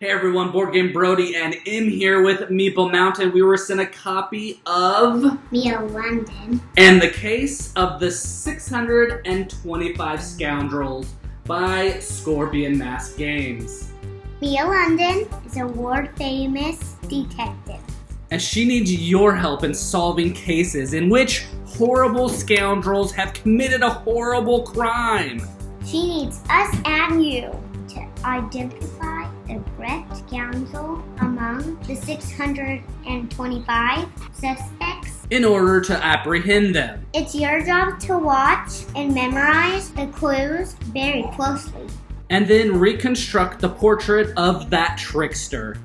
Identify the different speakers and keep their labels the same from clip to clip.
Speaker 1: Hey everyone, Boardgame Brody and Em here with Meeple Mountain. We were sent a copy of
Speaker 2: Meeple London
Speaker 1: and the Case of the 625 Scoundrels by Scorpion Masque Games.
Speaker 2: Meeple London is a world-famous detective.
Speaker 1: And she needs your help in solving cases in which horrible scoundrels have committed a horrible crime.
Speaker 2: She needs us and you to identify the correct scoundrel among the 625 suspects
Speaker 1: in order to apprehend them.
Speaker 2: It's your job to watch and memorize the clues very closely.
Speaker 1: And then reconstruct the portrait of that trickster.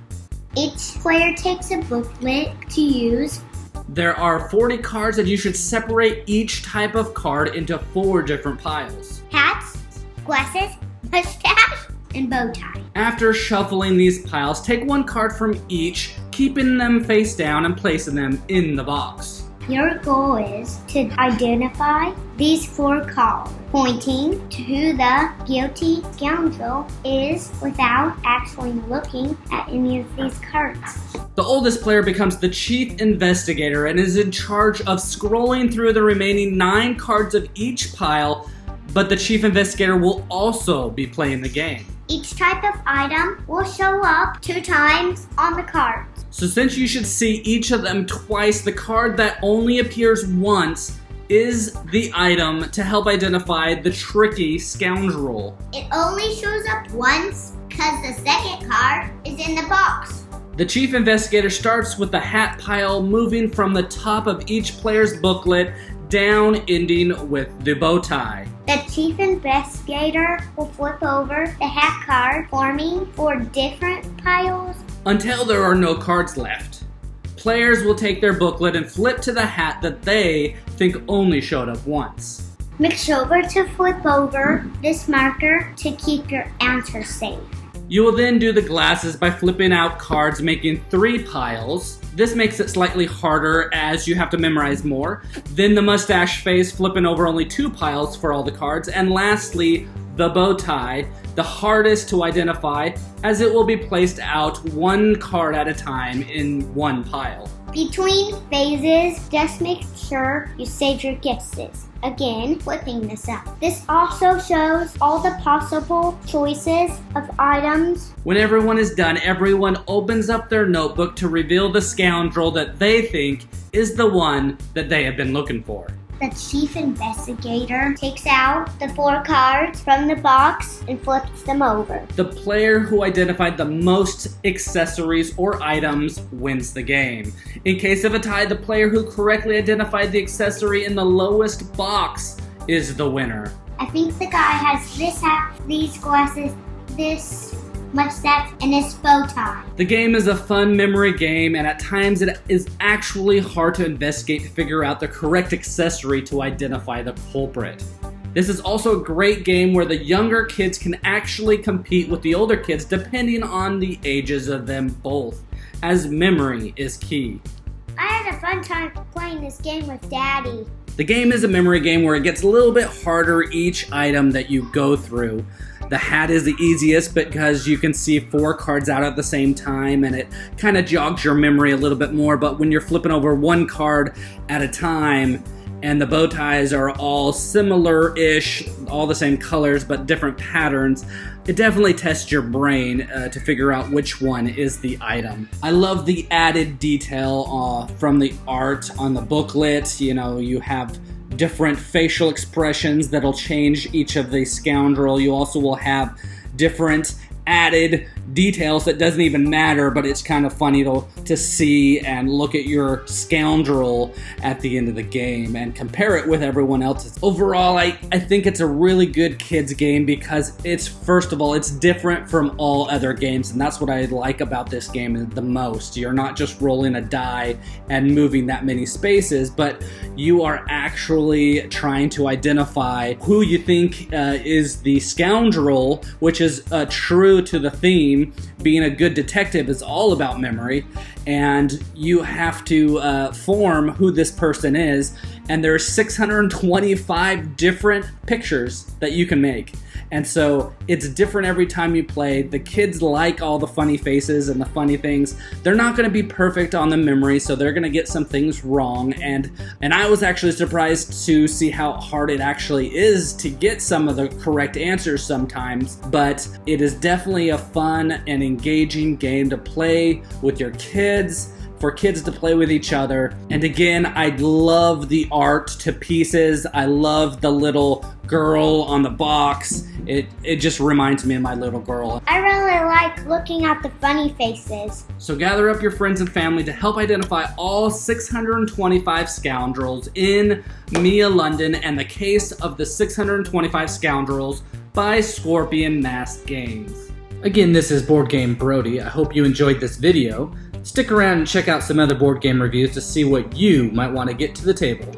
Speaker 2: Each player takes a booklet to use.
Speaker 1: There are 40 cards and you should separate each type of card into 4 different piles.
Speaker 2: Hats, glasses, mustache, and bow tie.
Speaker 1: After shuffling these piles, take 1 card from each, keeping them face down and placing them in the box.
Speaker 2: Your goal is to identify these 4 cards, pointing to who the guilty scoundrel is without actually looking at any of these cards.
Speaker 1: The oldest player becomes the chief investigator and is in charge of scrolling through the remaining 9 cards of each pile, but the chief investigator will also be playing the game.
Speaker 2: Each type of item will show up 2 times on the cards.
Speaker 1: So since you should see each of them twice, the card that only appears once is the item to help identify the tricky scoundrel.
Speaker 2: It only shows up once because the second card is in the box.
Speaker 1: The chief investigator starts with the hat pile, moving from the top of each player's booklet down, ending with the bow tie.
Speaker 2: The chief investigator will flip over the hat card, forming 4 different piles
Speaker 1: until there are no cards left. Players will take their booklet and flip to the hat that they think only showed up once.
Speaker 2: Make sure to flip over this marker to keep your answer safe.
Speaker 1: You will then do the glasses by flipping out cards, making 3 piles. This makes it slightly harder as you have to memorize more. Then the mustache face, flipping over only 2 piles for all the cards. And lastly, the bow tie, the hardest to identify as it will be placed out 1 card at a time in 1 pile.
Speaker 2: Between phases, just make sure you save your guesses. Again, flipping this up. This also shows all the possible choices of items.
Speaker 1: When everyone is done, everyone opens up their notebook to reveal the scoundrel that they think is the one that they have been looking for.
Speaker 2: The chief investigator takes out the 4 cards from the box and flips them over.
Speaker 1: The player who identified the most accessories or items wins the game. In case of a tie, the player who correctly identified the accessory in the lowest box is the winner.
Speaker 2: I think the guy has this hat, these glasses, this mustache, and this bow tie.
Speaker 1: The game is a fun memory game, and at times it is actually hard to investigate to figure out the correct accessory to identify the culprit. This is also a great game where the younger kids can actually compete with the older kids depending on the ages of them both, as memory is key.
Speaker 2: I had a fun time playing this game with Daddy.
Speaker 1: The game is a memory game where it gets a little bit harder each item that you go through. The hat is the easiest because you can see 4 cards out at the same time and it kind of jogs your memory a little bit more, but when you're flipping over 1 card at a time and the bow ties are all similar-ish, all the same colors but different patterns, it definitely tests your brain to figure out which one is the item. I love the added detail from the art on the booklet. You know, you have different facial expressions that'll change each of the scoundrel. You also will have different added details that doesn't even matter, but it's kind of funny to see and look at your scoundrel at the end of the game and compare it with everyone else's. Overall, I think it's a really good kids game because it's, first of all, it's different from all other games, and that's what I like about this game the most. You're not just rolling a die and moving that many spaces, but you are actually trying to identify who you think is the scoundrel, which is true to the theme. Being a good detective is all about memory, and you have to form who this person is, and there's 625 different pictures that you can make. And so it's different every time you play. The kids like all the funny faces and the funny things. They're not going to be perfect on the memory, so they're going to get some things wrong. And I was actually surprised to see how hard it actually is to get some of the correct answers sometimes. But it is definitely a fun and engaging game to play with your kids, for kids to play with each other. And again, I love the art to pieces. I love the little girl on the box. It just reminds me of my little girl.
Speaker 2: I really like looking at the funny faces.
Speaker 1: So gather up your friends and family to help identify all 625 scoundrels in Mia London and the Case of the 625 Scoundrels by Scorpion Masque Games. Again, this is Boardgame Brody. I hope you enjoyed this video. Stick around and check out some other board game reviews to see what you might want to get to the table.